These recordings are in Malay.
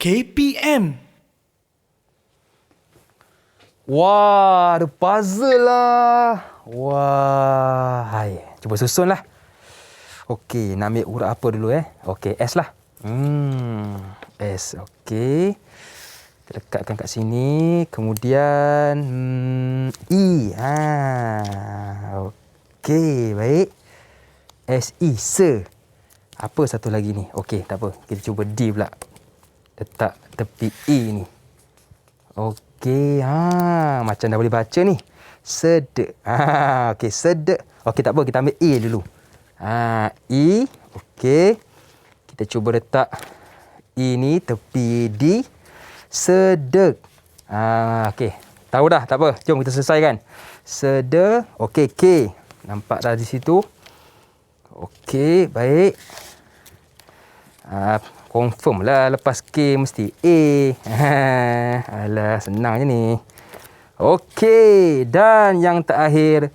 KPM. Wah, ada puzzle lah. Wah, hai. Cuba susun lah. Okey, nak ambil huruf apa dulu Okey, S lah. S. Okey. Kita lekatkan kat sini. Kemudian E. Okey, baik. S-E, se. Apa satu lagi ni? Okey, tak apa. Kita cuba D pula. Letak tepi E ni. Okey, macam dah boleh baca ni. Sedek. Okey, sedek. Okey, tak apa. Kita ambil E dulu. E. Okey. Kita cuba letak E ni tepi D. Sedek. Okey. Tahu dah, tak apa. Jom kita selesaikan. Sedek. Okey, K. Nampak dah di situ. Okey, baik. Confirm lah lepas K mesti A. Alah, senang je ni. Okey, dan yang terakhir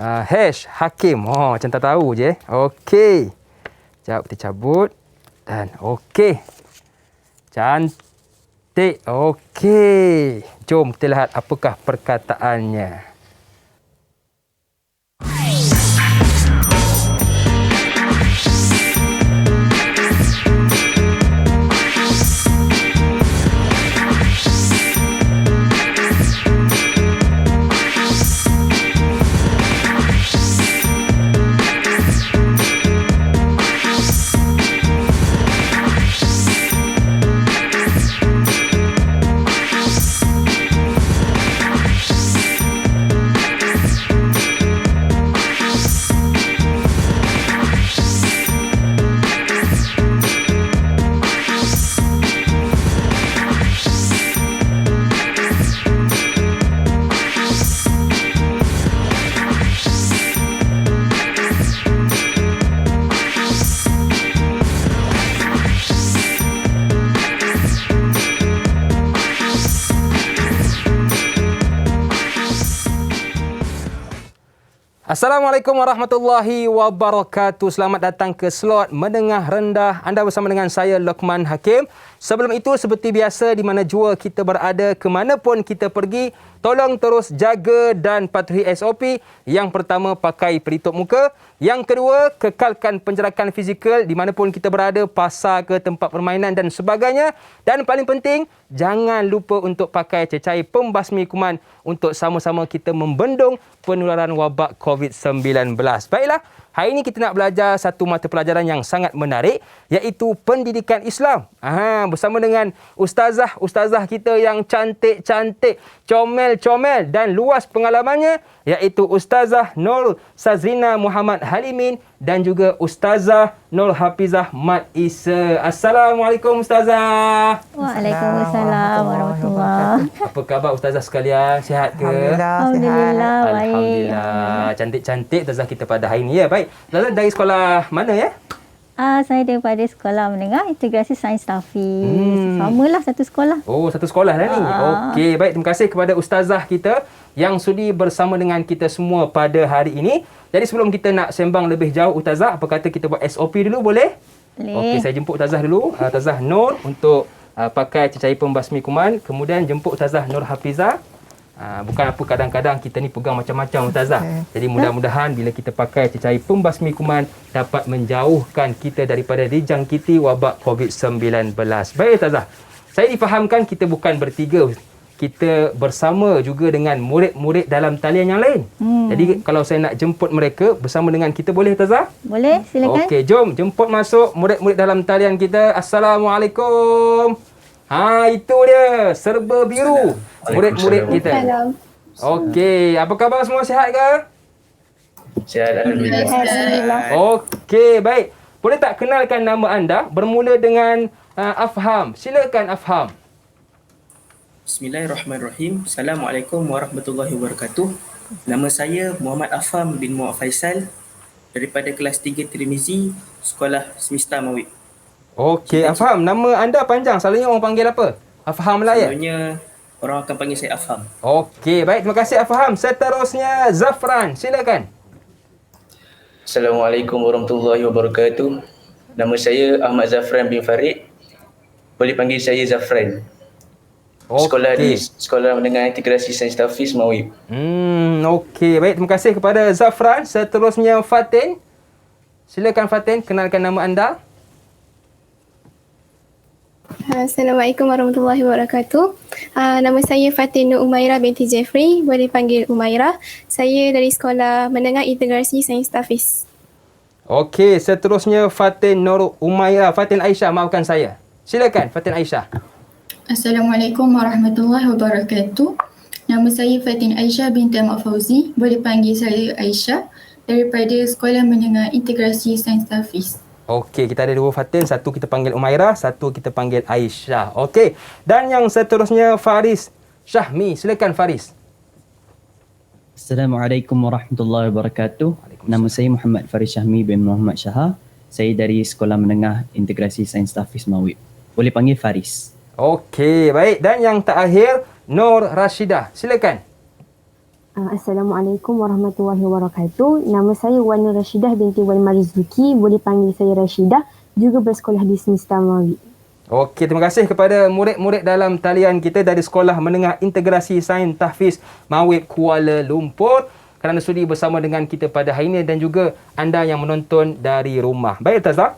hash Hakim. Macam tak tahu je. Okey. Sekejap kita cabut. Dan okey. Cantik. Okey. Jom kita lihat apakah perkataannya. Assalamualaikum warahmatullahi wabarakatuh. Selamat datang ke slot menengah rendah. Anda bersama dengan saya, Luqman Hakim. Sebelum itu, seperti biasa, di mana jua kita berada, ke mana pun kita pergi, tolong terus jaga dan patuhi SOP. Yang pertama, pakai pelitup muka. Yang kedua, kekalkan penjarakan fizikal di mana pun kita berada, pasar ke tempat permainan dan sebagainya. Dan paling penting, jangan lupa untuk pakai cecair pembasmi kuman untuk sama-sama kita membendung penularan wabak COVID-19. Baiklah, hari ini kita nak belajar satu mata pelajaran yang sangat menarik, iaitu pendidikan Islam. Bersama dengan ustazah kita yang cantik-cantik, comel-comel dan luas pengalamannya, iaitu Ustazah Nur Sazrina Muhammad Halimin dan juga Ustazah Nur Hafizah Mat Isa. Assalamualaikum Ustazah. Waalaikumsalam warahmatullahi. Apa khabar Ustazah sekalian? Sihat ke? Alhamdulillah, baik. Alhamdulillah. Cantik-cantik Ustazah kita pada hari ini ya. Baik. Lalu dari sekolah mana ya? Saya daripada Sekolah Menengah Integrasi Sains Tafi. Samalah satu sekolah. Oh, satu sekolah dah ni. Okey, baik. Terima kasih kepada ustazah kita yang sudi bersama dengan kita semua pada hari ini. Jadi sebelum kita nak sembang lebih jauh ustazah, apa kata kita buat SOP dulu boleh? Boleh. Okey, saya jemput ustazah dulu. Ustazah Nur untuk pakai cecair pembasmi kuman. Kemudian jemput ustazah Nur Hafizah. Bukan apa kadang-kadang kita ni pegang macam-macam ustazah. Jadi mudah-mudahan bila kita pakai cecair pembasmi kuman dapat menjauhkan kita daripada dijangkiti wabak COVID-19. Baik ustazah. Saya difahamkan kita bukan bertiga. Kita bersama juga dengan murid-murid dalam talian yang lain. Jadi kalau saya nak jemput mereka bersama dengan kita, boleh ustazah? Boleh, silakan. Okey, jom jemput masuk murid-murid dalam talian kita. Assalamualaikum. Itu dia, serba biru. Murid-murid kita. Okey, apa khabar semua, sihat ke? Sihat, alhamdulillah. Okey, baik. Boleh tak kenalkan nama anda bermula dengan Afham? Silakan Afham. Bismillahirrahmanirrahim. Assalamualaikum warahmatullahi wabarakatuh. Nama saya Muhammad Afham bin Muhammad Faisal daripada kelas 3 Tirmizi, Sekolah Semesta Mawid. Okey, Afham, nama anda panjang. Selalunya orang panggil apa? Afham lah ya? Selalunya orang akan panggil saya Afham. Okey, baik. Terima kasih Afham. Seterusnya Zafran. Silakan. Assalamualaikum warahmatullahi wabarakatuh. Nama saya Ahmad Zafran bin Farid boleh panggil saya Zafran. Sekolah di Sekolah Menengah Integrasi Sains Tahfiz Mawib. Okey, baik, terima kasih kepada Zafran. Seterusnya Fatin. Silakan Fatin, kenalkan nama anda. Assalamualaikum warahmatullahi wabarakatuh. Nama saya Fatin Nur Umairah binti Jeffrey, boleh panggil Umairah. Saya dari Sekolah Menengah Integrasi Sains Tahfiz. Okey, seterusnya Fatin Nur Umairah. Fatin Aisyah, maafkan saya. Silakan Fatin Aisyah. Assalamualaikum warahmatullahi wabarakatuh. Nama saya Fatin Aisyah binti Ahmad Fauzi, boleh panggil saya Aisyah, daripada Sekolah Menengah Integrasi Sains Tahfiz. Okey, kita ada dua Fatin. Satu kita panggil Umairah, satu kita panggil Aisyah. Okey. Dan yang seterusnya Faris Syahmi. Silakan Faris. Assalamualaikum warahmatullahi wabarakatuh. Nama saya Muhammad Faris Syahmi bin Muhammad Syahar. Saya dari Sekolah Menengah Integrasi Sains Tahfiz Mawib. Boleh panggil Faris. Okey, baik. Dan yang terakhir Nur Rashidah. Silakan. Assalamualaikum warahmatullahi wabarakatuh. Nama saya Wan Nur Rashidah binti Wan Marzuki. Boleh panggil saya Rashidah. Juga bersekolah di Semesta Mawib. Okey, terima kasih kepada murid-murid dalam talian kita dari Sekolah Menengah Integrasi Sains Tahfiz Mawib Kuala Lumpur kerana sudi bersama dengan kita pada hari ini dan juga anda yang menonton dari rumah. Baik Ustazah,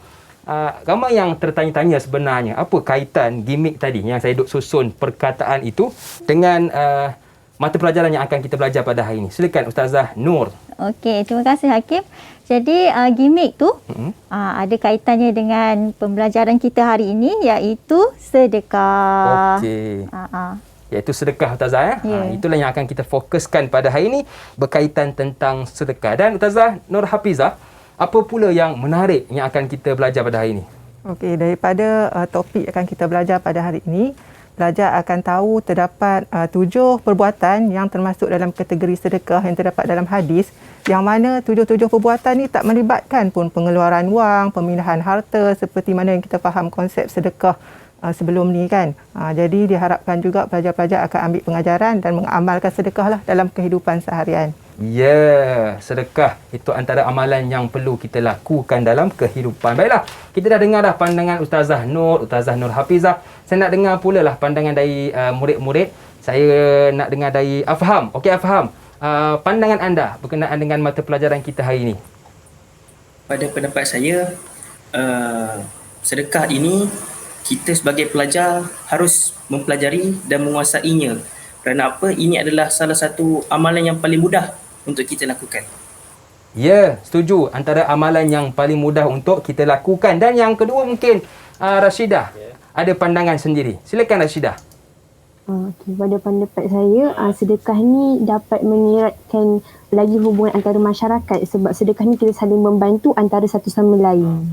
ramai yang tertanya-tanya sebenarnya apa kaitan gimmick tadi yang saya duk susun perkataan itu dengan mata pelajaran yang akan kita belajar pada hari ini. Silakan Ustazah Nur. Okey, terima kasih Hakim. Jadi gimmick tu ada kaitannya dengan pembelajaran kita hari ini, iaitu sedekah. Okey. Iaitu sedekah Ustazah. Itulah yang akan kita fokuskan pada hari ini, berkaitan tentang sedekah. Dan Ustazah Nur Hafizah, apa pula yang menarik yang akan kita belajar pada hari ini? Okey, daripada topik yang akan kita belajar pada hari ini, pelajar akan tahu terdapat 7 perbuatan yang termasuk dalam kategori sedekah yang terdapat dalam hadis, yang mana 7 perbuatan ni tak melibatkan pun pengeluaran wang, pemindahan harta seperti mana yang kita faham konsep sedekah sebelum ni kan. Jadi diharapkan juga pelajar-pelajar akan ambil pengajaran dan mengamalkan sedekah lah dalam kehidupan seharian. Ya, sedekah itu antara amalan yang perlu kita lakukan dalam kehidupan. Baiklah, kita dah dengar dah pandangan Ustazah Nur Hafizah. Saya nak dengar pula lah pandangan dari murid-murid. Saya nak dengar dari Afham. Okey Afham, pandangan anda berkenaan dengan mata pelajaran kita hari ini. Pada pendapat saya, sedekah ini kita sebagai pelajar harus mempelajari dan menguasainya. Kerana apa? Ini adalah salah satu amalan yang paling mudah untuk kita lakukan. Ya, setuju. Antara amalan yang paling mudah untuk kita lakukan. Dan yang kedua mungkin Rashidah ada pandangan sendiri. Silakan Rashidah. Pada pendapat saya, sedekah ni dapat mengeratkan lagi hubungan antara masyarakat sebab sedekah ni kita saling membantu antara satu sama lain.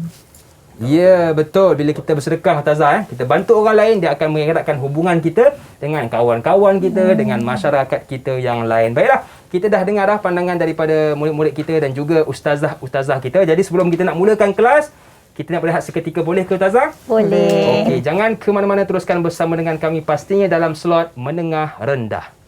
Ya, betul. Bila kita bersedekah, Ustazah, kita bantu orang lain, dia akan mengeratkan hubungan kita dengan kawan-kawan kita, dengan masyarakat kita yang lain. Baiklah, kita dah dengar dah pandangan daripada murid-murid kita dan juga ustazah-ustazah kita. Jadi sebelum kita nak mulakan kelas, kita nak berehat seketika, boleh ke Ustazah? Boleh. Okey, jangan ke mana-mana, teruskan bersama dengan kami pastinya dalam slot menengah rendah.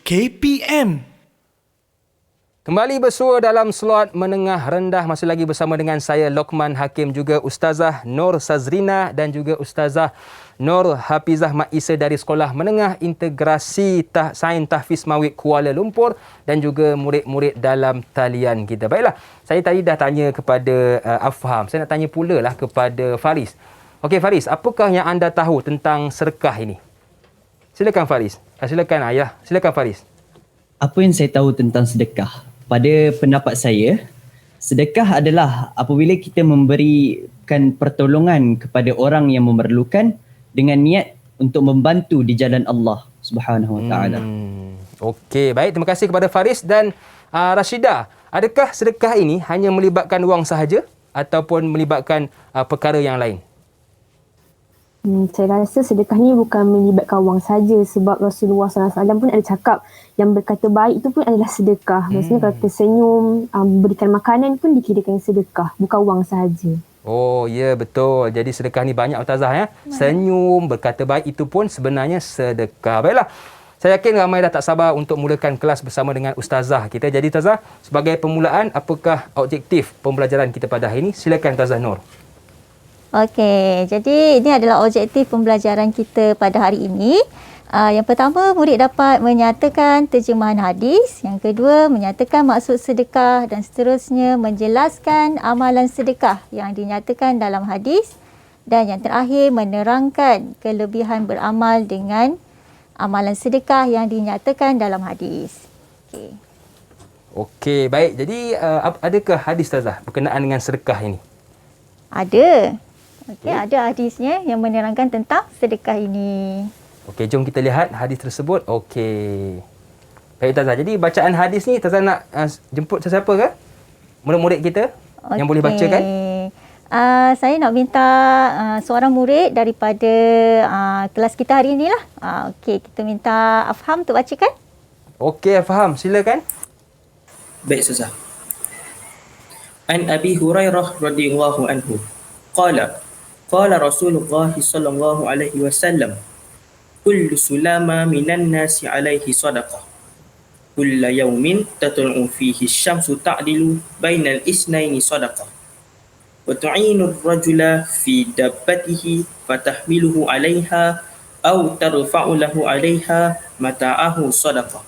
KPM. Kembali bersua dalam slot menengah rendah, masih lagi bersama dengan saya Lokman Hakim, juga Ustazah Nur Sazrina dan juga Ustazah Nur Hafizah Mak Isa dari Sekolah Menengah Integrasi Sains Tahfiz Mawib Kuala Lumpur dan juga murid-murid dalam talian kita. Baiklah, saya tadi dah tanya kepada Afham. Saya nak tanya pula lah kepada Faris. Okey Faris, apakah yang anda tahu tentang sedekah ini? Silakan Faris. Silakan Ayah. Silakan Faris. Apa yang saya tahu tentang sedekah? Pada pendapat saya, sedekah adalah apabila kita memberikan pertolongan kepada orang yang memerlukan dengan niat untuk membantu di jalan Allah Subhanahu wa taala. Okey, baik. Terima kasih kepada Faris dan Rashidah. Adakah sedekah ini hanya melibatkan wang sahaja ataupun melibatkan perkara yang lain? Saya rasa sedekah ni bukan melibatkan wang saja, sebab Rasulullah SAW pun ada cakap yang berkata baik itu pun adalah sedekah. Maksudnya kalau kita senyum, berikan makanan pun dikirakan sedekah, bukan wang sahaja. Oh, ya, betul. Jadi sedekah ni banyak Ustazah ya. Senyum, berkata baik itu pun sebenarnya sedekah. Baiklah. Saya yakin ramai dah tak sabar untuk mulakan kelas bersama dengan Ustazah kita. Jadi Ustazah, sebagai permulaan, apakah objektif pembelajaran kita pada hari ini? Silakan Ustazah Nur. Okey, jadi ini adalah objektif pembelajaran kita pada hari ini. Yang pertama, murid dapat menyatakan terjemahan hadis. Yang kedua, menyatakan maksud sedekah dan seterusnya menjelaskan amalan sedekah yang dinyatakan dalam hadis. Dan yang terakhir, menerangkan kelebihan beramal dengan amalan sedekah yang dinyatakan dalam hadis. Okey. Okey, baik. Jadi, adakah hadis Ustazah berkenaan dengan sedekah ini? Ada. Okey, ada hadisnya yang menerangkan tentang sedekah ini. Okey, jom kita lihat hadis tersebut. Okey. Baik Ustazah, jadi bacaan hadis ni Ustazah nak jemput sesiapa ke? Murid-murid kita yang boleh bacakan? Saya nak minta seorang murid daripada kelas kita hari inilah. Okey, kita minta Afham untuk bacakan. Okey, faham. Silakan. Baik, Ustazah. An Abi Hurairah radhiyallahu anhu qala Rasulullah sallallahu alaihi wasallam kullu sulama minan nasi alaihi sadaqah kulla yawmin tatlu'u fihi asy-syamsu ta'dilu bainal isnaini sadaqah wa tu'inu ar-rajula fi dabbatihi fatahmiluhu 'alaiha aw tarfa'u lahu 'alaiha mata'ahu sadaqah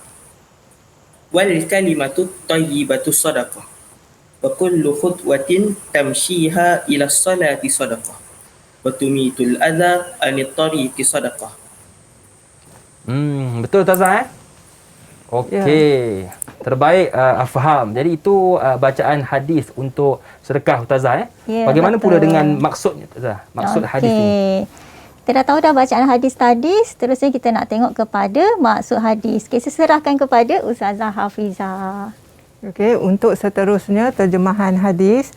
wal kalimatu thayyibatu sadaqah wa kullu khutwatin tamshiha ila as-salati sadaqah wa tumitul adha anit tariqi sadaqah. Betul Ustazah Okey. Terbaik Afham. Jadi itu bacaan hadis untuk sedekah Ustazah Bagaimana betul. pula dengan maksudnya Ustazah? Maksud hadis ini. Kita dah tahu dah bacaan hadis tadi, seterusnya kita nak tengok kepada maksud hadis. Kita serahkan kepada Ustazah Hafizah. Okey, untuk seterusnya terjemahan hadis,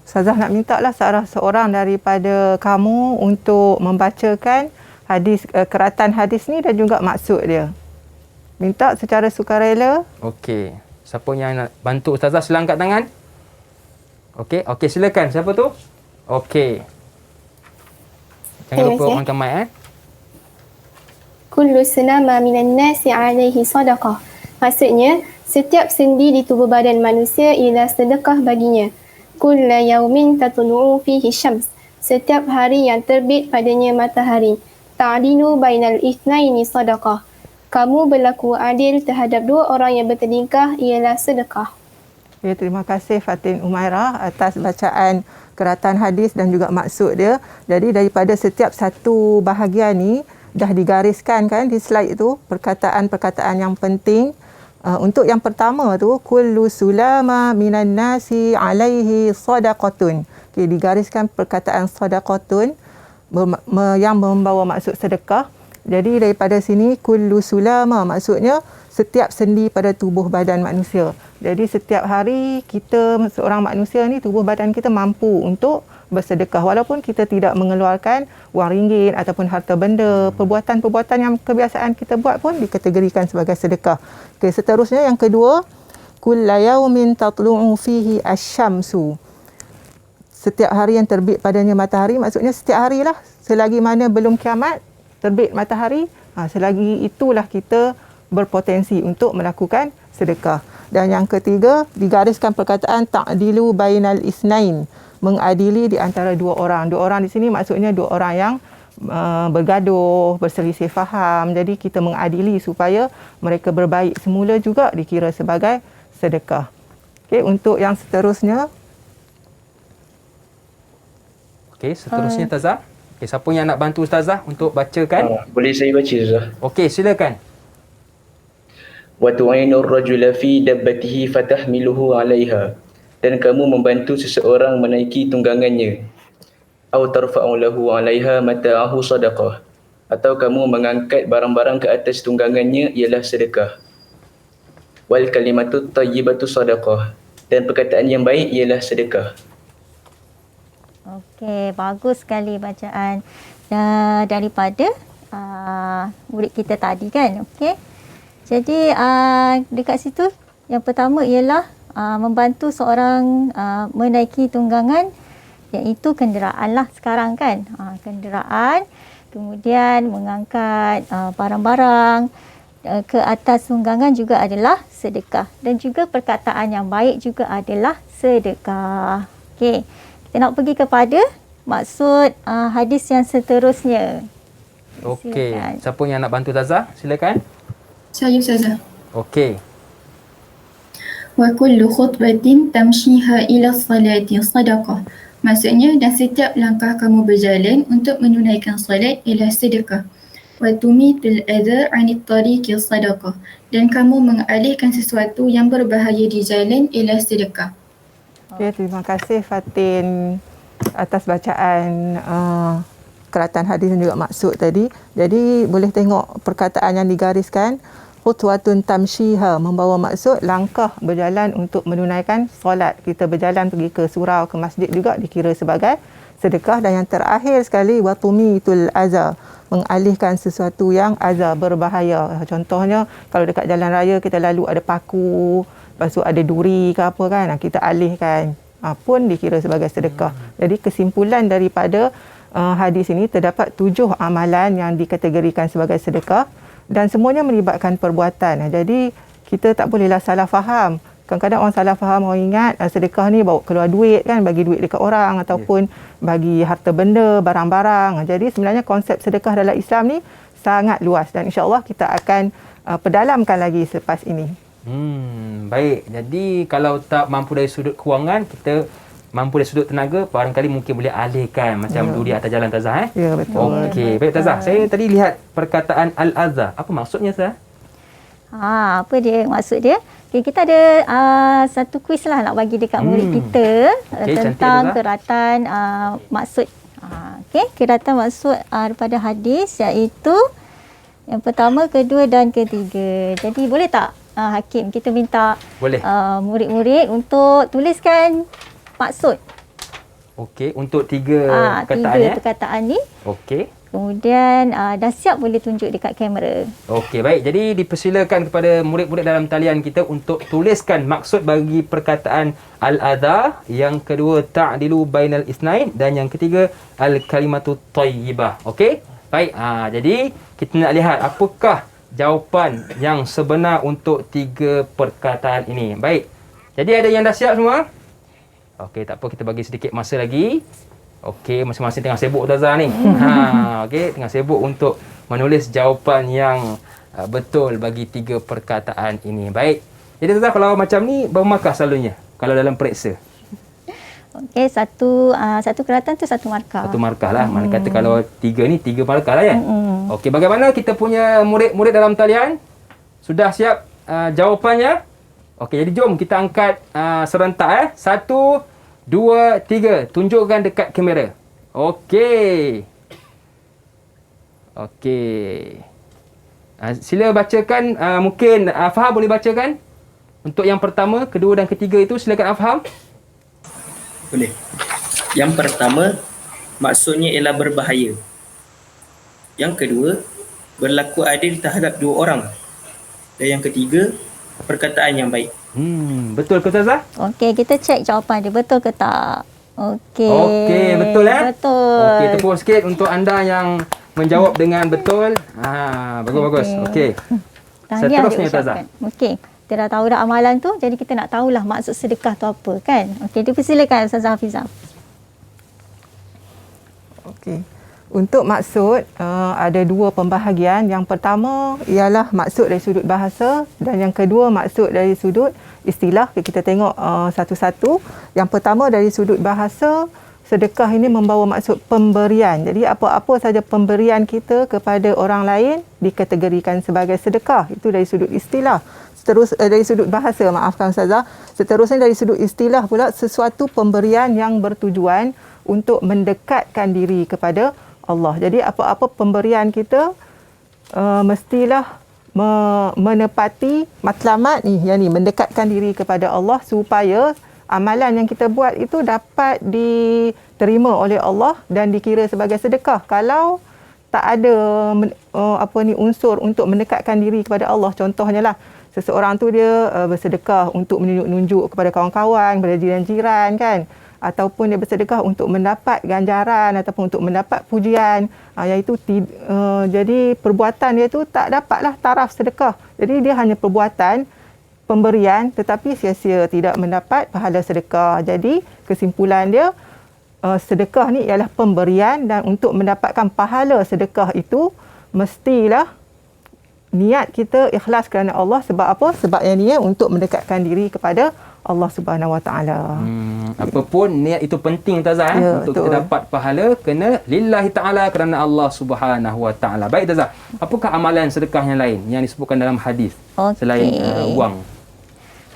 Ustazah nak minta lah seorang daripada kamu untuk membacakan hadis, keratan hadis ni dan juga maksud dia. Minta secara sukarela. Okey. Siapa yang nak bantu Ustazah, sila angkat tangan. Okey, silakan. Siapa tu? Okey. Jangan lupa on mic Kullu sanama minan nasi alaihi sadaqah. Maksudnya, setiap sendi di tubuh badan manusia ialah sedekah baginya. Kulla yaumin tatlu'u fihi syams. Setiap hari yang terbit padanya matahari. Ta'dinu bainal ithnaini sadaqah. Kamu berlaku adil terhadap dua orang yang bertingkah ialah sedekah. Ya, terima kasih Fatin Umairah atas bacaan keratan hadis dan juga maksud dia. Jadi daripada setiap satu bahagian ni dah digariskan kan di slide itu perkataan-perkataan yang penting. Untuk yang pertama tu kullu sulama minan nasi alaihi sadaqatun. Okay, digariskan perkataan sadaqatun yang membawa maksud sedekah. Jadi daripada sini kullu sulama maksudnya setiap sendi pada tubuh badan manusia. Jadi setiap hari kita seorang manusia ni tubuh badan kita mampu untuk bersedekah walaupun kita tidak mengeluarkan wang ringgit ataupun harta benda. Perbuatan-perbuatan yang kebiasaan kita buat pun dikategorikan sebagai sedekah. Okey, seterusnya yang kedua, kulla yaumin tatlu'u fihi asy-syamsu. Setiap hari yang terbit padanya matahari, maksudnya setiap harilah selagi mana belum kiamat terbit matahari, selagi itulah kita berpotensi untuk melakukan sedekah. Dan yang ketiga, digariskan perkataan ta'dilu bainal isnain, mengadili di antara dua orang. Dua orang di sini maksudnya dua orang yang bergaduh, berselisih faham. Jadi kita mengadili supaya mereka berbaik semula juga dikira sebagai sedekah. Okey, untuk yang seterusnya. Okey, seterusnya Ustazah. Okey, siapa yang nak bantu Ustazah untuk bacakan? Boleh saya baca Ustazah? Okey, silakan. Wa tu'inu ar-rajula fi dabbatihi fatahmiluhu 'alaiha. Dan kamu membantu seseorang menaiki tunggangannya. Atau tarfa'u lahu 'alaiha mata'ahu sadaqah. Atau kamu mengangkat barang-barang ke atas tunggangannya ialah sedekah. Wal kalimatu thayyibatu sadaqah. Dan perkataan yang baik ialah sedekah. Okey, bagus sekali bacaan daripada murid kita tadi kan. Okey. Jadi dekat situ yang pertama ialah membantu seorang menaiki tunggangan, iaitu kenderaan lah sekarang kan. Kenderaan, kemudian mengangkat barang-barang ke atas tunggangan juga adalah sedekah, dan juga perkataan yang baik juga adalah sedekah. Okey, kita nak pergi kepada maksud hadis yang seterusnya. Okey, Silakan. siapa yang nak bantu Tazah? Silakan. Saya Ustazah. Okey. Wa kullu khutbatin tamshiha ila salati sadaqah. Maksudnya, dan setiap langkah kamu berjalan untuk menunaikan solat ialah sedekah. Wa tumitul adha 'anit tariqi sadaqah. Dan kamu mengalihkan sesuatu yang berbahaya di jalan ialah sedekah. Okay, terima kasih Fatin atas bacaan keratan hadis dan juga maksud tadi. Jadi boleh tengok perkataan yang digariskan, khutwatun tamshiha, membawa maksud langkah berjalan untuk menunaikan solat. Kita berjalan pergi ke surau, ke masjid juga dikira sebagai sedekah. Dan yang terakhir sekali, wa tumitul aza, mengalihkan sesuatu yang aza, berbahaya. Contohnya kalau dekat jalan raya kita lalu ada paku, lepas tu ada duri ke apa kan, kita alihkan, pun dikira sebagai sedekah. Jadi kesimpulan daripada hadis ini, terdapat 7 amalan yang dikategorikan sebagai sedekah dan semuanya melibatkan perbuatan. Jadi kita tak bolehlah salah faham. Kadang-kadang orang salah faham, orang ingat sedekah ni bawa keluar duit kan, bagi duit dekat orang ataupun bagi harta benda, barang-barang. Jadi sebenarnya konsep sedekah dalam Islam ni sangat luas dan insya-Allah kita akan perdalamkan lagi selepas ini. Baik. Jadi kalau tak mampu dari sudut kewangan, kita mampu dari sudut tenaga, barangkali mungkin boleh alihkan macam duri atas jalan Tazah. Ya, betul. Okey, baik Tazah. Saya tadi lihat perkataan al-adha. Apa maksudnya Tazah? Apa dia maksud dia? Okay, kita ada satu kuis lah nak bagi dekat murid kita tentang keratan maksud. Okey, keratan maksud daripada hadis, iaitu yang pertama, kedua dan ketiga. Jadi boleh tak Hakim, kita minta murid-murid untuk tuliskan maksud. Okey, untuk 3 perkataan 3 perkataan ni. Okey. Kemudian dah siap boleh tunjuk dekat kamera. Okey, baik. Jadi dipersilakan kepada murid-murid dalam talian kita untuk tuliskan maksud bagi perkataan al-adha, yang kedua ta'dilu bainal isnain, dan yang ketiga al-kalimatu thayyibah. Okey? Baik. Jadi kita nak lihat apakah jawapan yang sebenar untuk 3 perkataan ini. Baik. Jadi ada yang dah siap semua? Okey, tak apa, kita bagi sedikit masa lagi. Okey, masing-masing tengah sibuk Tazah ni. Okey, tengah sibuk untuk menulis jawapan yang betul bagi 3 perkataan ini. Baik. Jadi Tazah, kalau macam ni berapa markah selalunya kalau dalam periksa? Okey, satu keratan tu 1 markah. 1 markah lah. Mana kata kalau 3 ni 3 markah lah ya. Okey, bagaimana kita punya murid-murid dalam talian? Sudah siap jawapannya? Okey, jadi jom kita angkat serentak 1, 2, 3. Tunjukkan dekat kamera. Okey. Okey. Sila bacakan. Mungkin Afham boleh bacakan? Untuk yang pertama, kedua dan ketiga itu silakan Afham. Boleh. Yang pertama, maksudnya ialah berbahaya. Yang kedua, berlaku adil terhadap 2 orang. Dan yang ketiga, perkataan yang baik. Betul ke Tazah? Okey, kita cek jawapan dia betul ke tak. Okey. Okey, betul Betul. Okey, tepuk sikit untuk anda yang menjawab dengan betul. Bagus-bagus. Okey. Seterusnya Tazah. Okey. Kita dah tahu dah amalan tu, jadi kita nak tahulah maksud sedekah tu apa kan. Okey, dipersilakan Ustazah Hafizah. Okey. Untuk maksud, ada 2 pembahagian. Yang pertama ialah maksud dari sudut bahasa dan yang kedua maksud dari sudut istilah. Kita tengok satu-satu. Yang pertama dari sudut bahasa, sedekah ini membawa maksud pemberian. Jadi apa-apa saja pemberian kita kepada orang lain dikategorikan sebagai sedekah. Itu dari sudut istilah. Dari sudut bahasa, maafkan Ustazah. Seterusnya dari sudut istilah pula, sesuatu pemberian yang bertujuan untuk mendekatkan diri kepada Allah. Jadi apa-apa pemberian kita mestilah menepati matlamat ni, yang ni mendekatkan diri kepada Allah supaya amalan yang kita buat itu dapat diterima oleh Allah dan dikira sebagai sedekah. Kalau tak ada unsur untuk mendekatkan diri kepada Allah, contohnya lah seseorang tu dia bersedekah untuk menunjuk kepada kawan-kawan, kepada jiran-jiran kan, ataupun dia bersedekah untuk mendapat ganjaran ataupun untuk mendapat pujian, iaitu jadi perbuatan dia tu tak dapatlah taraf sedekah. Jadi dia hanya perbuatan pemberian tetapi sia-sia, tidak mendapat pahala sedekah. Jadi kesimpulan dia, sedekah ni ialah pemberian, dan untuk mendapatkan pahala sedekah itu mestilah niat kita ikhlas kerana Allah. Sebab apa? Sebab yang niat untuk mendekatkan diri kepada Allah Subhanahu Wa Taala. Apapun niat itu penting Tazah, untuk betul. kita dapat pahala, kena lillahi taala, kerana Allah Subhanahu Wa Taala. Baik Tazah, apakah amalan sedekah yang lain yang disebutkan dalam hadis selain wang?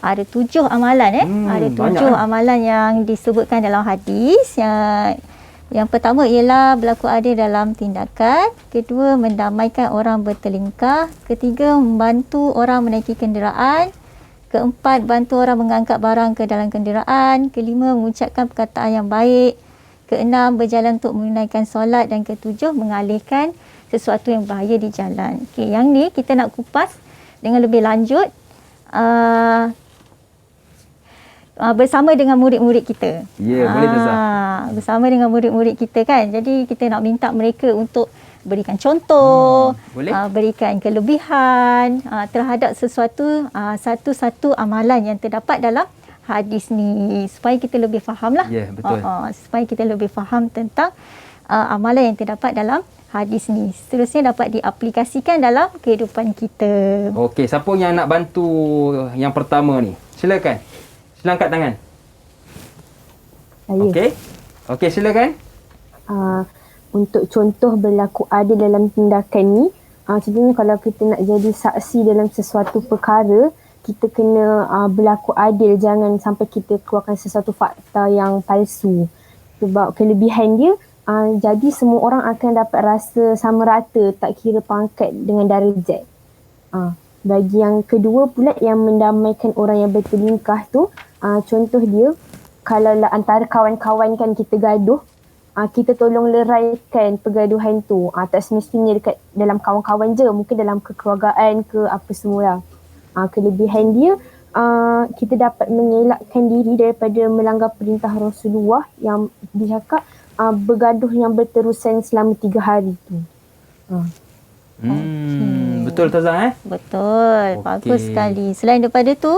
Ada 7 amalan Ada 7 amalan yang disebutkan dalam hadis. Yang pertama ialah berlaku adil dalam tindakan. Kedua, mendamaikan orang bertelingkah. Ketiga, membantu orang menaiki kenderaan. Keempat, bantu orang mengangkat barang ke dalam kenderaan. Kelima, mengucapkan perkataan yang baik. Keenam, berjalan untuk menunaikan solat. Dan ketujuh, mengalihkan sesuatu yang bahaya di jalan. Okey, yang ni kita nak kupas dengan lebih lanjut bersama dengan murid-murid kita. Ya, boleh Tazah. Bersama dengan murid-murid kita kan. Jadi kita nak minta mereka untuk berikan contoh, berikan kelebihan terhadap satu-satu amalan yang terdapat dalam hadis ni, supaya kita lebih faham lah. Ya, betul. Supaya kita lebih faham tentang amalan yang terdapat dalam hadis ni. Seterusnya dapat diaplikasikan dalam kehidupan kita. Okey, siapa yang nak bantu yang pertama ni? Silakan. Sila angkat tangan. Saya. Okey, silakan. Untuk contoh berlaku adil dalam tindakan ni, contohnya kalau kita nak jadi saksi dalam sesuatu perkara, kita kena berlaku adil, jangan sampai kita keluarkan sesuatu fakta yang palsu. Sebab kelebihan dia, jadi semua orang akan dapat rasa sama rata, tak kira pangkat dengan darjat. Bagi yang kedua pula, yang mendamaikan orang yang bertelingkah tu, contoh dia, kalau antara kawan-kawan kan kita gaduh, kita tolong leraikan pergaduhan tu. Tak semestinya dekat dalam kawan-kawan je, mungkin dalam kekeluargaan ke apa semua. Kelebihan dia, kita dapat mengelakkan diri daripada melanggar perintah Rasulullah yang dicakap bergaduh yang berterusan selama 3 hari tu. Betul Tazah Betul. Bagus sekali. Selain daripada tu,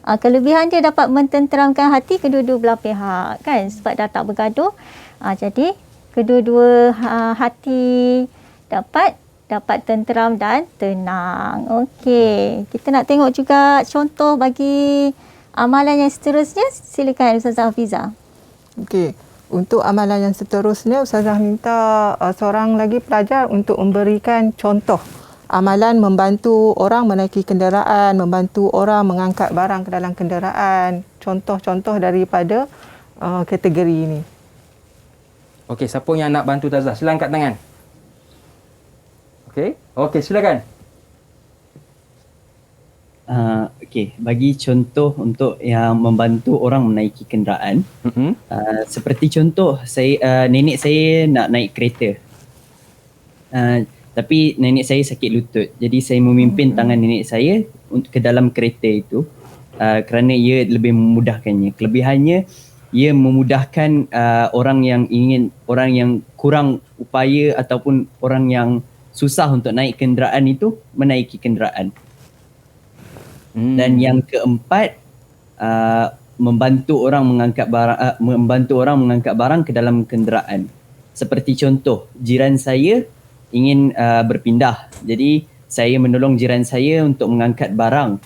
kelebihan dia dapat mententeramkan hati kedua-dua belah pihak kan, sebab dah tak bergaduh. Jadi kedua-dua hati dapat tenteram dan tenang. Okey, kita nak tengok juga contoh bagi amalan yang seterusnya. Silakan Ustazah Hafizah. Okey, untuk amalan yang seterusnya, Ustazah minta seorang lagi pelajar untuk memberikan contoh amalan membantu orang menaiki kenderaan, membantu orang mengangkat barang ke dalam kenderaan. Contoh-contoh daripada kategori ini. Okey, siapa yang nak bantu Tazah? Sila angkat tangan. Okey, silakan. Okey, bagi contoh untuk yang membantu orang menaiki kenderaan. Seperti contoh, nenek saya nak naik kereta. Tapi nenek saya sakit lutut. Jadi saya memimpin tangan nenek saya ke dalam kereta itu kerana ia lebih memudahkannya. Kelebihannya, ia memudahkan orang yang kurang upaya ataupun orang yang susah untuk naik kenderaan itu menaiki kenderaan. Dan yang keempat, membantu orang mengangkat barang ke dalam kenderaan. Seperti contoh, jiran saya ingin berpindah. Jadi saya menolong jiran saya untuk mengangkat barang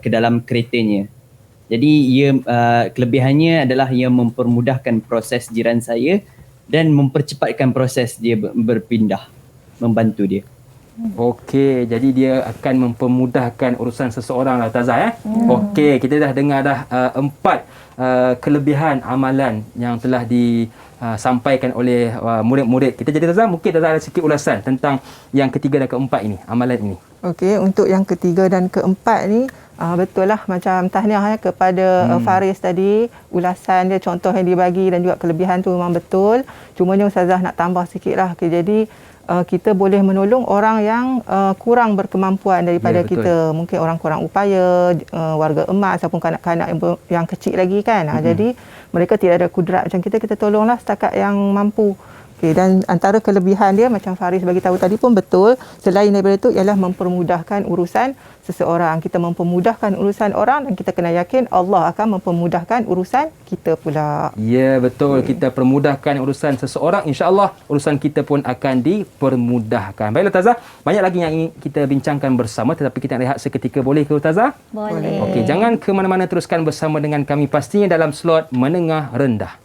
ke dalam keretanya. Jadi kelebihannya adalah ia mempermudahkan proses jiran saya dan mempercepatkan proses dia berpindah, membantu dia. Okey, jadi dia akan mempermudahkan urusan seseorang lah Ustazah. Okey, kita dah dengar dah 4 kelebihan amalan yang telah disampaikan oleh murid-murid kita. Jadi Ustazah, mungkin Ustazah ada sikit ulasan tentang yang ketiga dan keempat ini, amalan ini. Okey, untuk yang ketiga dan keempat ni betul lah macam tahniah kepada Faris tadi, ulasan dia, contoh yang dibagi dan juga kelebihan tu memang betul. Cumanya Ustazah nak tambah sikit lah. Okay, jadi kita boleh menolong orang yang kurang berkemampuan daripada kita. Mungkin orang kurang upaya, warga emas ataupun kanak-kanak yang kecil lagi kan. Jadi mereka tidak ada kudrat macam kita tolonglah setakat yang mampu. Okay, dan antara kelebihan dia macam Faris bagi tahu tadi pun betul. Selain daripada itu ialah mempermudahkan urusan seseorang. Kita mempermudahkan urusan orang dan kita kena yakin Allah akan mempermudahkan urusan kita pula. Ya, betul. Kita permudahkan urusan seseorang, insya-Allah urusan kita pun akan dipermudahkan. Baiklah Ustazah, banyak lagi yang ingin kita bincangkan bersama, tetapi kita nak rehat seketika, boleh ke Ustazah? Boleh. Okey, jangan ke mana-mana, teruskan bersama dengan kami pastinya dalam slot menengah rendah.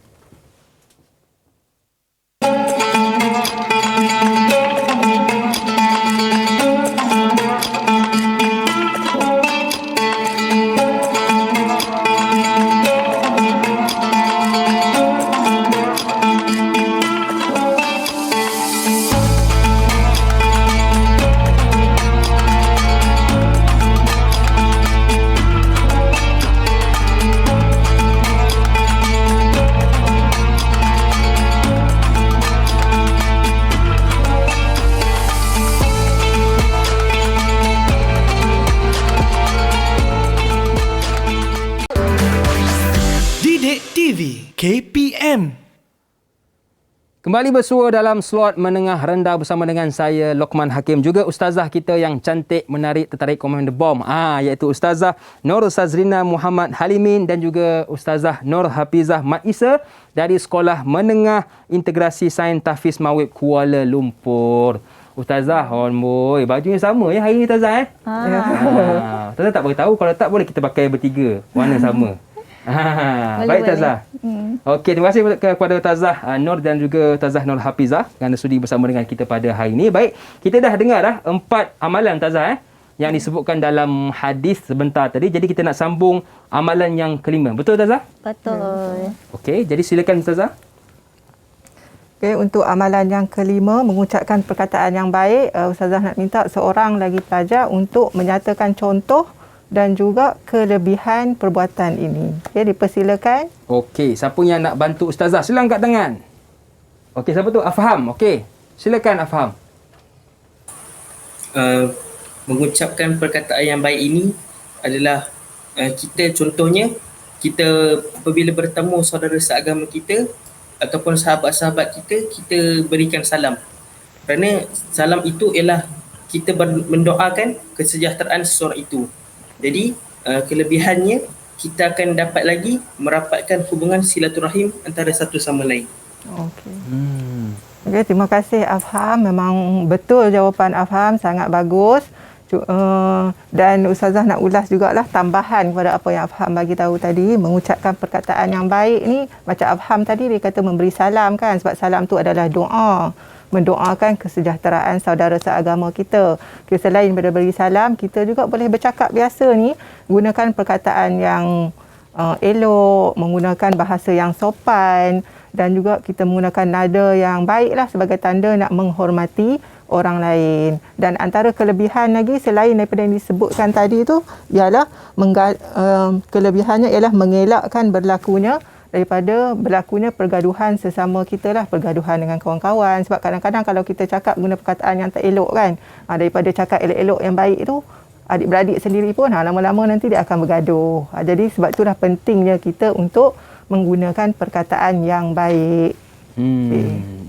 KPM. Kembali bersua dalam slot menengah rendah bersama dengan saya Luqman Hakim, juga ustazah kita yang cantik, menarik, tertarik, komen the bomb, iaitu Ustazah Nur Sazrina Muhammad Halimin dan juga Ustazah Nur Hafizah Mat Isa dari Sekolah Menengah Integrasi Sains Tahfiz Mawib Kuala Lumpur. Ustazah, boy, bajunya sama ya hari ni Ustazah Ustazah tak beritahu, kalau tak boleh kita pakai bertiga warna sama. Baik Ustazah. Okey, terima kasih kepada Ustazah Nur dan juga Ustazah Nur Hafizah kerana sudi bersama dengan kita pada hari ini. Baik, kita dah dengar dah 4 amalan Ustazah yang disebutkan dalam hadis sebentar tadi. Jadi kita nak sambung amalan yang kelima. Betul Ustazah? Betul. Okey, jadi silakan Ustazah. Okay, untuk amalan yang kelima, mengucapkan perkataan yang baik, Ustazah nak minta seorang lagi pelajar untuk menyatakan contoh dan juga kelebihan perbuatan ini. Okay, dipersilakan. Okey, siapa yang nak bantu Ustazah? Sila angkat tangan. Okey, siapa tu? Afham. Okey, silakan Afham. Mengucapkan perkataan yang baik ini adalah kita, contohnya, kita apabila bertemu saudara seagama kita ataupun sahabat-sahabat kita, kita berikan salam. Kerana salam itu ialah kita mendoakan kesejahteraan seseorang itu. Jadi kelebihannya, kita akan dapat lagi merapatkan hubungan silaturahim antara satu sama lain. Okey. Okey, terima kasih Afham. Memang betul jawapan Afham, sangat bagus. Dan Ustazah nak ulas jugalah tambahan kepada apa yang Afham bagi tahu tadi. Mengucapkan perkataan yang baik ni, macam Afham tadi dia kata memberi salam kan, sebab salam tu adalah doa, mendoakan kesejahteraan saudara seagama kita. Okay, selain daripada beri salam, kita juga boleh bercakap biasa ni, gunakan perkataan yang elok, menggunakan bahasa yang sopan dan juga kita menggunakan nada yang baiklah sebagai tanda nak menghormati orang lain. Dan antara kelebihan lagi selain daripada yang disebutkan tadi tu ialah kelebihannya ialah mengelakkan daripada berlakunya pergaduhan sesama kita lah, pergaduhan dengan kawan-kawan. Sebab kadang-kadang kalau kita cakap guna perkataan yang tak elok kan, daripada cakap elok-elok yang baik tu, adik-beradik sendiri pun lama-lama nanti dia akan bergaduh. Jadi sebab itulah pentingnya kita untuk menggunakan perkataan yang baik.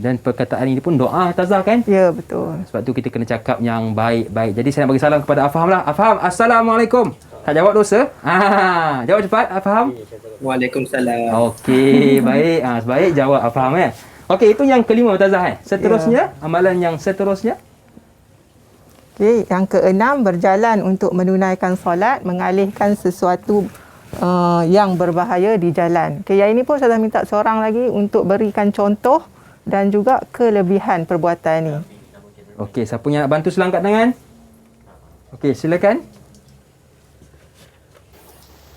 Dan perkataan ini pun doa Ustazah kan? Ya, betul. Sebab tu kita kena cakap yang baik-baik. Jadi saya nak bagi salam kepada Afham lah. Afham, Assalamualaikum. Tak jawab dosa? Jawab cepat Afham. Waalaikumsalam. Okey, baik. Sebaik jawab Afham Okey, itu yang kelima Ustazah Seterusnya, amalan yang seterusnya. Okey, yang keenam, berjalan untuk menunaikan solat, mengalihkan sesuatu yang berbahaya di jalan. Okey, yang ini pun saya minta seorang lagi untuk berikan contoh dan juga kelebihan perbuatan ini. Okey, siapa yang nak bantu sila angkat tangan? Okey, silakan.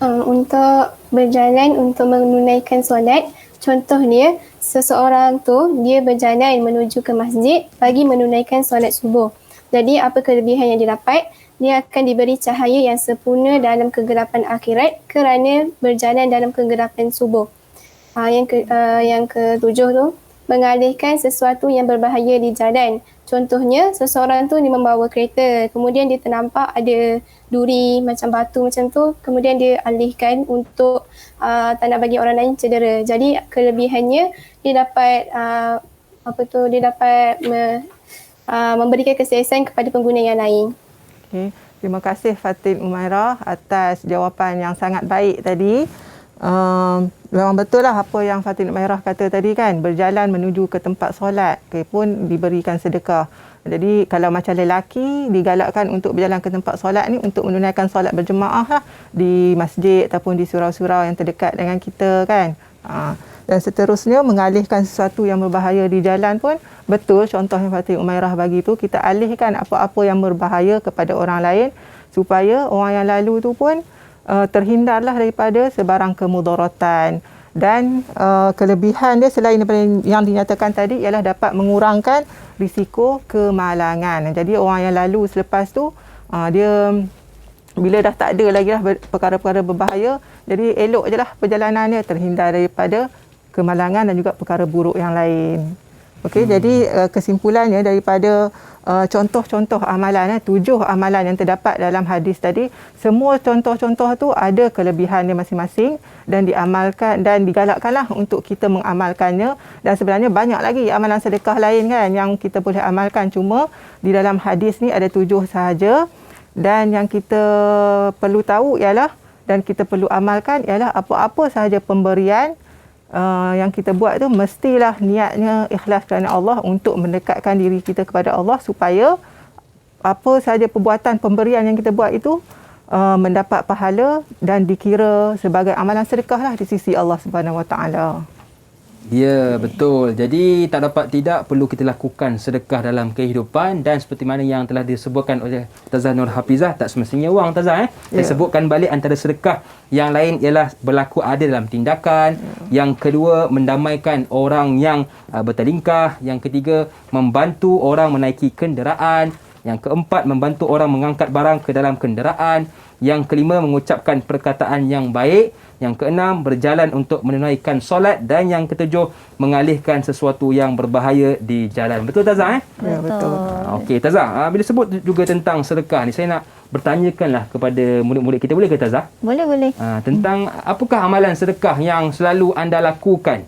Untuk berjalan untuk menunaikan solat, contohnya seseorang tu dia berjalan menuju ke masjid bagi menunaikan solat subuh. Jadi apa kelebihan yang didapat? Dia akan diberi cahaya yang sempurna dalam kegelapan akhirat kerana berjalan dalam kegelapan subuh. Yang ketujuh tu, mengalihkan sesuatu yang berbahaya di jalan. Contohnya, seseorang tu dia membawa kereta, kemudian dia ternampak ada duri macam batu macam tu, kemudian dia alihkan untuk tak nak bagi orang lain cedera. Jadi kelebihannya dia dapat memberikan keselesaan kepada pengguna yang lain. Okay. Terima kasih Fatin Umairah atas jawapan yang sangat baik tadi. Memang betul lah apa yang Fatin Umairah kata tadi kan, berjalan menuju ke tempat solat pun diberikan sedekah. Jadi kalau macam lelaki digalakkan untuk berjalan ke tempat solat ni untuk menunaikan solat berjemaah lah di masjid ataupun di surau-surau yang terdekat dengan kita kan. Dan seterusnya mengalihkan sesuatu yang berbahaya di jalan pun betul, contoh yang Fatin Umairah bagi tu, kita alihkan apa-apa yang berbahaya kepada orang lain supaya orang yang lalu tu pun terhindarlah daripada sebarang kemudaratan. Dan kelebihan dia selain daripada yang dinyatakan tadi ialah dapat mengurangkan risiko kemalangan. Jadi orang yang lalu selepas tu dia bila dah tak ada lagi lah perkara-perkara berbahaya, jadi elok je lah perjalanan dia, terhindar daripada kemalangan dan juga perkara buruk yang lain. Okey, jadi kesimpulannya daripada contoh-contoh amalan, 7 amalan yang terdapat dalam hadis tadi, semua contoh-contoh tu ada kelebihan dia masing-masing dan diamalkan dan digalakkanlah untuk kita mengamalkannya. Dan sebenarnya banyak lagi amalan sedekah lain kan yang kita boleh amalkan, cuma di dalam hadis ni ada 7 sahaja. Dan yang kita perlu tahu ialah dan kita perlu amalkan ialah apa-apa sahaja pemberian yang kita buat tu mestilah niatnya ikhlas kerana Allah untuk mendekatkan diri kita kepada Allah, supaya apa sahaja perbuatan pemberian yang kita buat itu mendapat pahala dan dikira sebagai amalan sedekah lah di sisi Allah Subhanahu Wa Taala. Ya, betul. Jadi tak dapat tidak perlu kita lakukan sedekah dalam kehidupan, dan seperti mana yang telah disebutkan oleh Ustazah Nur Hafizah, tak semestinya wang Ustazah. Saya sebutkan balik antara sedekah yang lain ialah berlaku adil dalam tindakan. Yang kedua, mendamaikan orang yang bertelingkah. Yang ketiga, membantu orang menaiki kenderaan. Yang keempat, membantu orang mengangkat barang ke dalam kenderaan. Yang kelima, mengucapkan perkataan yang baik. Yang keenam, berjalan untuk menunaikan solat. Dan yang ketujuh, mengalihkan sesuatu yang berbahaya di jalan. Betul Tazah? Ya, betul. Okey Tazah, bila sebut juga tentang sedekah ni, saya nak bertanyakanlah kepada murid-murid kita, boleh ke Tazah? Boleh. Tentang apakah amalan sedekah yang selalu anda lakukan?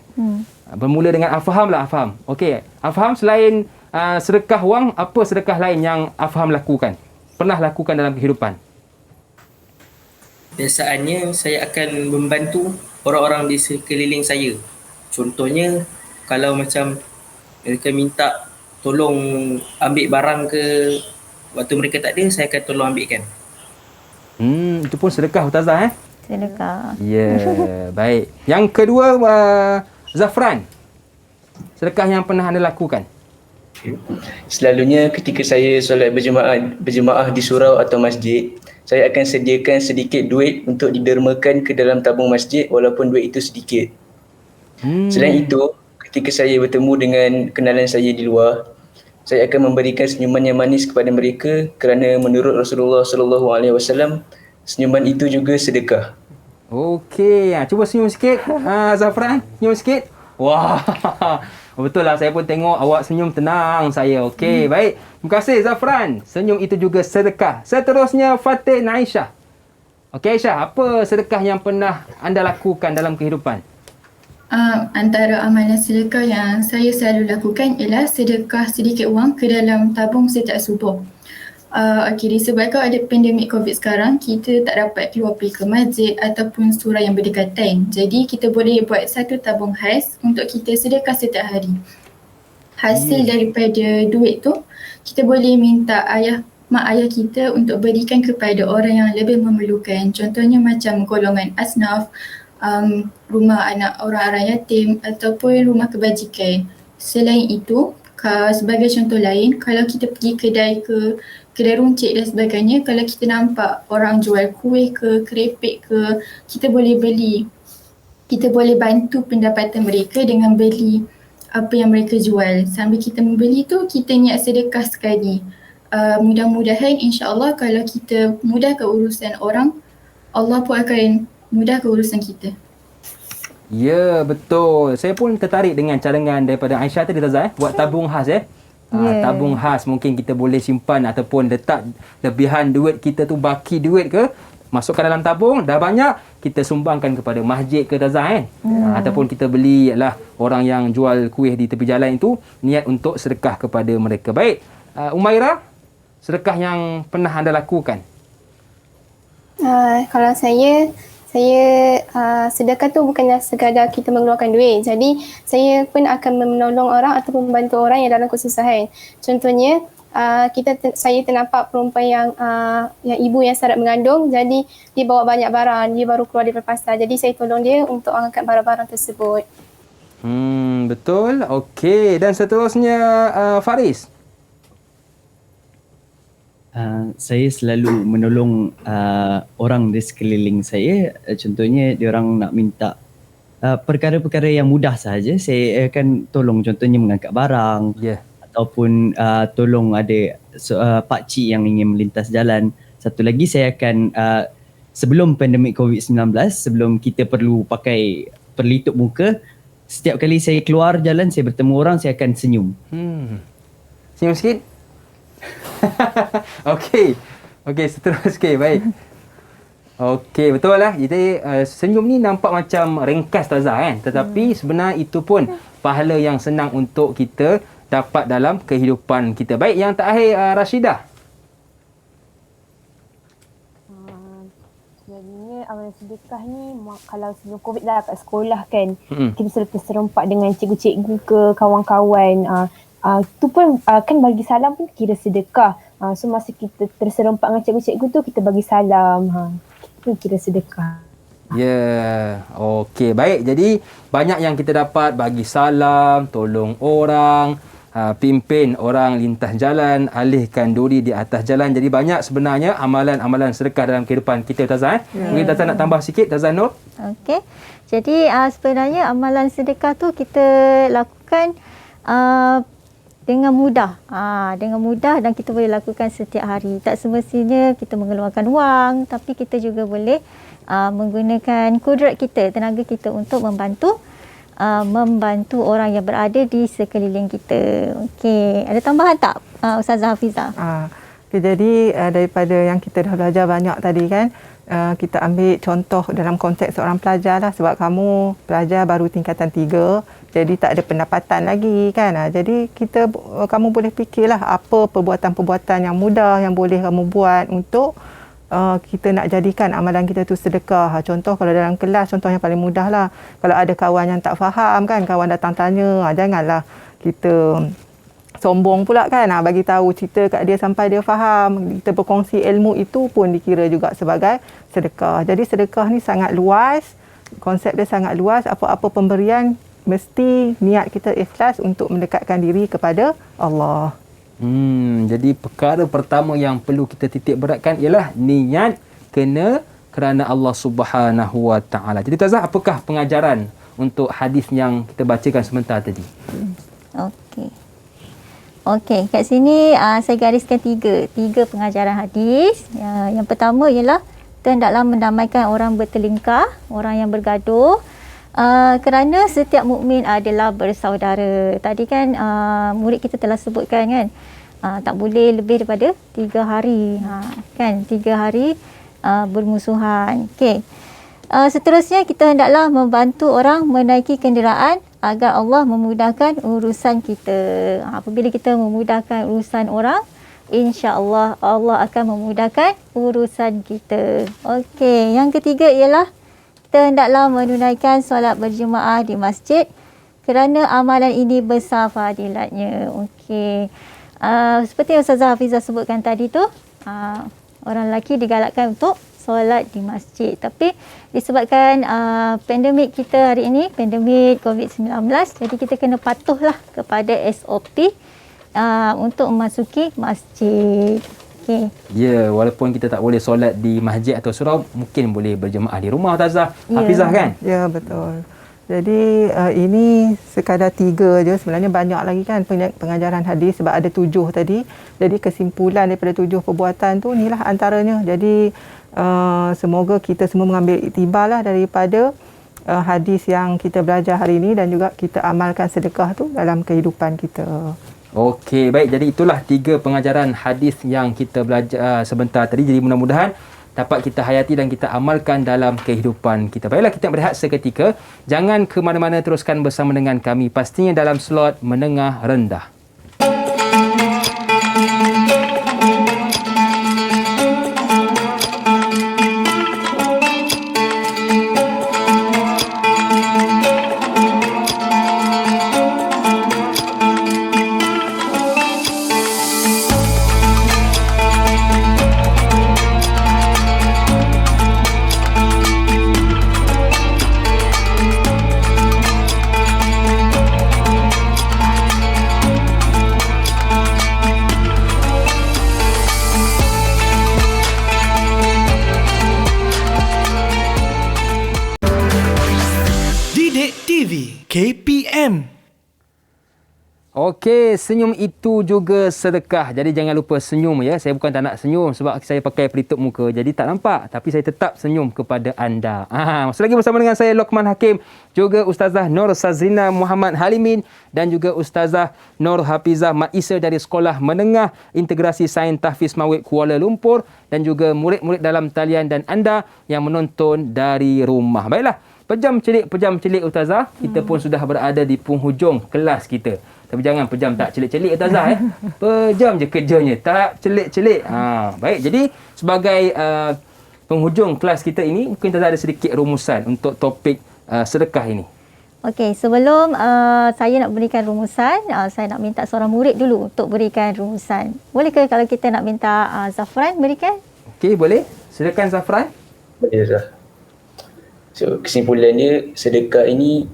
Bermula dengan Afham lah, Afham. Okey, Afham, selain sedekah wang, apa sedekah lain yang Afham lakukan? Pernah lakukan dalam kehidupan? Biasaannya saya akan membantu orang-orang di sekeliling saya. Contohnya kalau macam mereka minta tolong ambil barang ke, waktu mereka tak ada, saya akan tolong ambilkan. Itu pun sedekah Ustazah Sedekah. Ya, baik. Yang kedua, Zafran. Sedekah yang pernah anda lakukan? Selalunya ketika saya solat berjemaah di surau atau masjid, saya akan sediakan sedikit duit untuk didermakan ke dalam tabung masjid walaupun duit itu sedikit. Selain itu, ketika saya bertemu dengan kenalan saya di luar, saya akan memberikan senyuman yang manis kepada mereka kerana menurut Rasulullah SAW, senyuman itu juga sedekah. Okey, cuba senyum sikit Zafran, senyum sikit. Wah, betul lah, saya pun tengok awak senyum, tenang saya. Okey, baik. Terima kasih Zafran. Senyum itu juga sedekah. Seterusnya Fatin Aisyah. Okey Aisyah, apa sedekah yang pernah anda lakukan dalam kehidupan? Antara amalan sedekah yang saya selalu lakukan ialah sedekah sedikit wang ke dalam tabung setiap subuh. Disebabkan ada pandemik COVID sekarang, kita tak dapat keluar pergi ke masjid ataupun surau yang berdekatan. Jadi kita boleh buat satu tabung khas untuk kita sedekah setiap hari. Hasil daripada duit tu, kita boleh minta mak ayah kita untuk berikan kepada orang yang lebih memerlukan. Contohnya macam golongan asnaf, rumah anak orang-orang yatim ataupun rumah kebajikan. Selain itu, Sebagai contoh lain, kalau kita pergi kedai runcit dan sebagainya, kalau kita nampak orang jual kuih ke, kerepek ke, kita boleh beli. Kita boleh bantu pendapatan mereka dengan beli apa yang mereka jual. Sambil kita membeli tu, kita niat sedekah sekali. Mudah-mudahan insya-Allah kalau kita mudahkan urusan orang, Allah pun akan mudahkan urusan kita. Ya, betul. Saya pun tertarik dengan cadangan daripada Aisyah tadi, Tazah, buat tabung khas tabung khas mungkin kita boleh simpan ataupun letak lebihan duit kita tu, baki duit ke, masukkan dalam tabung, dah banyak kita sumbangkan kepada masjid ke, Tazah ataupun kita beli orang yang jual kuih di tepi jalan itu, niat untuk sedekah kepada mereka. Baik, Umairah, sedekah yang pernah anda lakukan? Kalau saya sedekah tu bukannya sekadar kita mengeluarkan duit. Jadi saya pun akan menolong orang ataupun membantu orang yang dalam kesusahan. Contohnya saya ternampak perempuan yang ibu yang syarat mengandung, jadi dia bawa banyak barang, dia baru keluar daripada pasar. Jadi saya tolong dia untuk angkat barang-barang tersebut. Betul. Okey, dan seterusnya Faris. Saya selalu menolong orang di sekeliling saya. Contohnya diorang nak minta perkara-perkara yang mudah sahaja, saya akan tolong, contohnya mengangkat barang, ataupun tolong ada pakcik yang ingin melintas jalan. Satu lagi, saya akan sebelum pandemik COVID-19, sebelum kita perlu pakai pelitup muka, setiap kali saya keluar jalan, saya bertemu orang, saya akan senyum. Senyum sikit. Okey, seterus sikit. Baik. Okey, betul lah. Jadi senyum ni nampak macam ringkas, Tazah, kan? Tetapi sebenarnya itu pun pahala yang senang untuk kita dapat dalam kehidupan kita. Baik, yang terakhir Rashidah. Sebenarnya amalan sedekah ni kalau sebelum COVID dah kat sekolah kan, kita selalu terserempak dengan cikgu-cikgu ke, kawan-kawan. Tu pun kan bagi salam pun kira sedekah. So masa kita terserempak dengan cikgu-cikgu tu, kita bagi salam. Itu kira sedekah. Ya, okey, baik. Jadi banyak yang kita dapat, bagi salam, tolong orang, pimpin orang lintas jalan, alihkan duri di atas jalan. Jadi banyak sebenarnya amalan-amalan sedekah dalam kehidupan kita, Tazah. Mungkin Tazah nak tambah sikit, Tazah Nur. Okey. Jadi sebenarnya amalan sedekah tu kita lakukan dengan mudah. Dengan mudah, dan kita boleh lakukan setiap hari. Tak semestinya kita mengeluarkan wang, tapi kita juga boleh menggunakan kudrat kita, tenaga kita untuk membantu orang yang berada di sekeliling kita. Okey, ada tambahan tak Ustazah Hafizah? Jadi daripada yang kita dah belajar banyak tadi kan, kita ambil contoh dalam konteks seorang pelajar lah, sebab kamu pelajar baru tingkatan 3, jadi tak ada pendapatan lagi kan. Jadi kamu boleh fikirlah apa perbuatan-perbuatan yang mudah yang boleh kamu buat untuk kita nak jadikan amalan kita tu sedekah. Contoh kalau dalam kelas, contoh yang paling mudah lah, kalau ada kawan yang tak faham kan, kawan datang tanya, janganlah kita sombong pula kan, bagi tahu cerita kat dia sampai dia faham. Kita berkongsi ilmu itu pun dikira juga sebagai sedekah. Jadi sedekah ni sangat luas, konsep dia sangat luas. Apa-apa pemberian mesti niat kita ikhlas untuk mendekatkan diri kepada Allah. Jadi perkara pertama yang perlu kita titik beratkan ialah niat kena kerana Allah Subhanahu Wa Taala. Jadi Tazah, apakah pengajaran untuk hadis yang kita bacakan sebentar tadi? Okey, kat sini saya gariskan tiga pengajaran hadis. Yang pertama ialah kita hendaklah mendamaikan orang bertelingkah, orang yang bergaduh. Kerana setiap mukmin adalah bersaudara. Tadi kan murid kita telah sebutkan kan, tak boleh lebih daripada 3 hari. Kan 3 hari bermusuhan. Okey. Seterusnya kita hendaklah membantu orang menaiki kenderaan agar Allah memudahkan urusan kita. Apabila kita memudahkan urusan orang, insya-Allah Allah akan memudahkan urusan kita. Okey, yang ketiga ialah kita hendaklah menunaikan solat berjemaah di masjid kerana amalan ini besar fadilatnya. Okey. Seperti yang Ustazah Hafizah sebutkan tadi tu, orang lelaki digalakkan untuk solat di masjid. Tapi disebabkan pandemik kita hari ini, pandemik COVID-19, jadi kita kena patuhlah kepada SOP untuk memasuki masjid. Okay. Ya, walaupun kita tak boleh solat di masjid atau surau, mungkin boleh berjemaah di rumah Ustazah Hafizah kan? Ya, betul. Jadi ini sekadar 3 je, sebenarnya banyak lagi kan pengajaran hadis sebab ada 7 tadi. Jadi kesimpulan daripada 7 perbuatan tu inilah antaranya. Jadi semoga kita semua mengambil iktibarlah daripada hadis yang kita belajar hari ini dan juga kita amalkan sedekah tu dalam kehidupan kita. Okey, baik. Jadi itulah 3 pengajaran hadis yang kita belajar sebentar tadi. Jadi mudah-mudahan dapat kita hayati dan kita amalkan dalam kehidupan kita. Baiklah, kita berehat seketika. Jangan ke mana-mana, teruskan bersama dengan kami. Pastinya dalam slot menengah rendah. KPM. Okey, senyum itu juga sedekah. Jadi jangan lupa senyum ya. Saya bukan tak nak senyum sebab saya pakai pelitup muka. Jadi tak nampak. Tapi saya tetap senyum kepada anda. Masih lagi bersama dengan saya Luqman Hakim. Juga Ustazah Nur Sazrina Muhammad Halimin. Dan juga Ustazah Nur Hafizah Mat Isa dari Sekolah Menengah Integrasi Sains Tahfiz Mawid Kuala Lumpur. Dan juga murid-murid dalam talian dan anda yang menonton dari rumah. Baiklah. Pejam celik Ustazah. Kita pun sudah berada di penghujung kelas kita. Tapi jangan pejam tak celik-celik Ustazah. Pejam je kerjanya. Tak celik-celik. Baik, jadi sebagai penghujung kelas kita ini, mungkin Ustazah ada sedikit rumusan untuk topik sedekah ini. Okey, sebelum saya nak berikan rumusan, saya nak minta seorang murid dulu untuk berikan rumusan. Boleh ke kalau kita nak minta Zafran berikan? Okey, boleh. Silakan Zafran. Boleh Zah. So, kesimpulannya, sedekah ini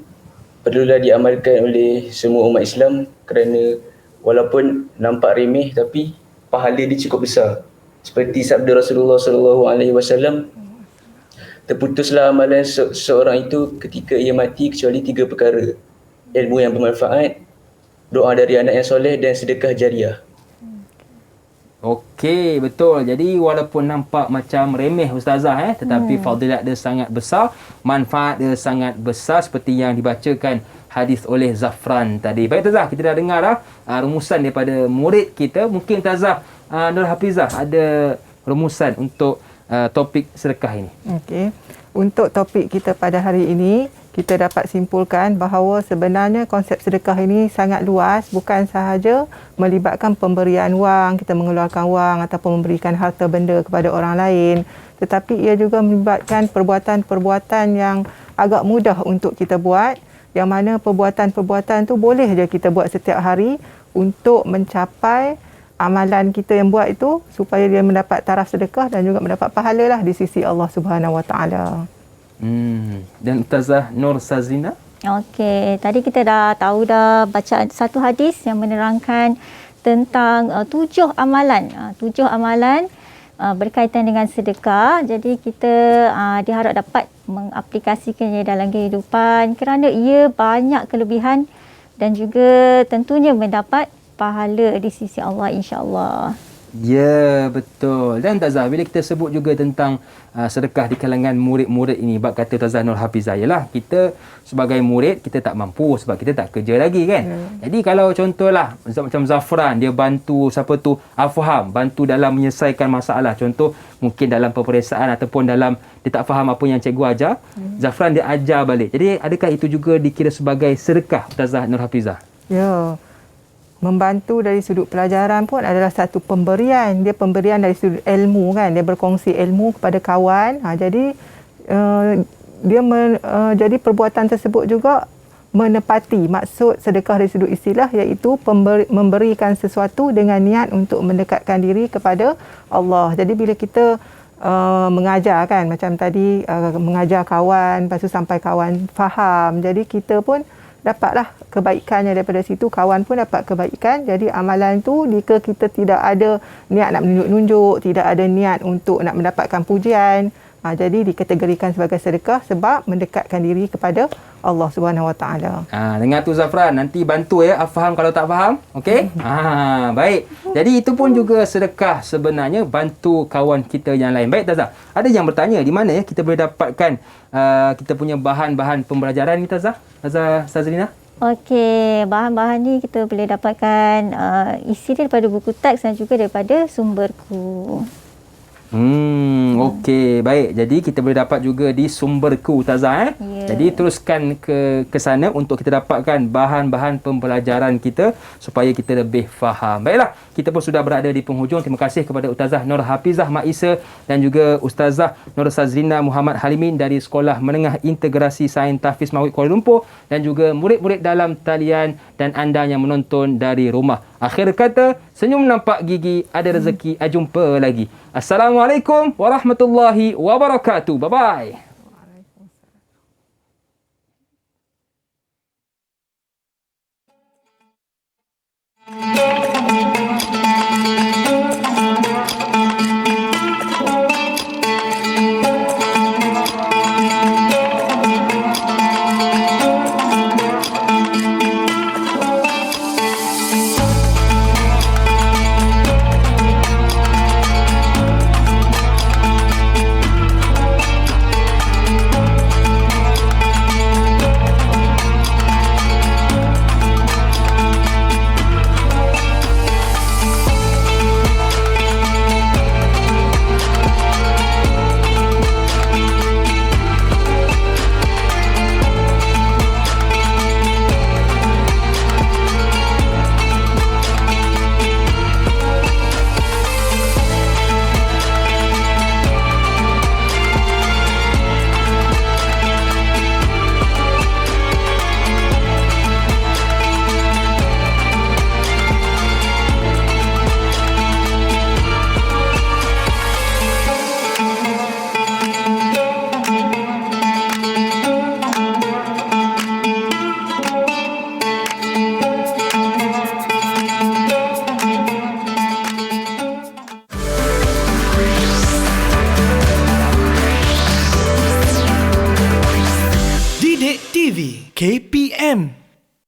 perlulah diamalkan oleh semua umat Islam kerana walaupun nampak remeh tapi pahala dia cukup besar. Seperti sabda Rasulullah SAW, terputuslah amalan seorang itu ketika ia mati kecuali 3 perkara. Ilmu yang bermanfaat, doa dari anak yang soleh dan sedekah jariah. Okey, betul. Jadi walaupun nampak macam remeh Ustazah tetapi fadilat dia sangat besar, manfaat dia sangat besar seperti yang dibacakan hadis oleh Zafran tadi. Baik Ustazah, kita dah dengar rumusan daripada murid kita. Mungkin Ustazah Nur Hafizah ada rumusan untuk topik sedekah ini. Okey. Untuk topik kita pada hari ini, kita dapat simpulkan bahawa sebenarnya konsep sedekah ini sangat luas, bukan sahaja melibatkan pemberian wang, kita mengeluarkan wang ataupun memberikan harta benda kepada orang lain, tetapi ia juga melibatkan perbuatan-perbuatan yang agak mudah untuk kita buat, yang mana perbuatan-perbuatan tu boleh je kita buat setiap hari untuk mencapai amalan kita yang buat itu supaya dia mendapat taraf sedekah dan juga mendapat pahala lah di sisi Allah Subhanahu Wa Taala. Dan Ustazah Nur Sazrina? Okey, tadi kita dah tahu dah baca satu hadis yang menerangkan tentang 7 amalan. 7 amalan berkaitan dengan sedekah. Jadi kita diharap dapat mengaplikasikannya dalam kehidupan kerana ia banyak kelebihan dan juga tentunya mendapat pahala di sisi Allah, insya-Allah. Ya, betul. Dan Ustazah, bila kita sebut juga tentang sedekah di kalangan murid-murid ini, bab kata Ustazah Nur Hafizah, ialah kita sebagai murid, kita tak mampu sebab kita tak kerja lagi kan. Jadi kalau contohlah macam Zafran, dia bantu siapa tu Afham, bantu dalam menyelesaikan masalah. Contoh mungkin dalam peperiksaan ataupun dalam dia tak faham apa yang cikgu ajar, Zafran dia ajar balik. Jadi adakah itu juga dikira sebagai sedekah Ustazah Nur Hafizah? Ya. Membantu dari sudut pelajaran pun adalah satu pemberian. Dia pemberian dari sudut ilmu kan. Dia berkongsi ilmu kepada kawan. Jadi jadi perbuatan tersebut juga menepati maksud sedekah dari sudut istilah, iaitu memberikan sesuatu dengan niat untuk mendekatkan diri kepada Allah. Jadi bila kita mengajar kan, macam tadi mengajar kawan, lepas tu sampai kawan faham. Jadi kita pun dapatlah kebaikannya daripada situ, kawan pun dapat kebaikan. Jadi amalan tu jika kita tidak ada niat nak menunjuk-nunjuk, tidak ada niat untuk nak mendapatkan pujian, jadi dikategorikan sebagai sedekah sebab mendekatkan diri kepada Allah Subhanahu Wa Taala. Dengar tu Zafran, nanti bantu ya, faham kalau tak faham. Okey? Baik. Jadi itu pun juga sedekah sebenarnya, bantu kawan kita yang lain. Baik Tazah, ada yang bertanya di mana ya kita boleh dapatkan kita punya bahan-bahan pembelajaran ni Tazah? Sazrina? Okey, bahan-bahan ni kita boleh dapatkan isi dia daripada buku teks dan juga daripada sumberku. Okey, baik. Jadi kita boleh dapat juga di sumberku Tazah. Jadi teruskan ke sana untuk kita dapatkan bahan-bahan pembelajaran kita supaya kita lebih faham. Baiklah, kita pun sudah berada di penghujung. Terima kasih kepada Ustazah Nur Hafizah Mak Isa dan juga Ustazah Nur Sazrina Muhammad Halimin dari Sekolah Menengah Integrasi Sains Tahfiz Mawid Kuala Lumpur dan juga murid-murid dalam talian dan anda yang menonton dari rumah. Akhir kata, senyum nampak gigi, ada rezeki, jumpa lagi. Assalamualaikum warahmatullahi wabarakatuh. Bye-bye. Didik TV KPM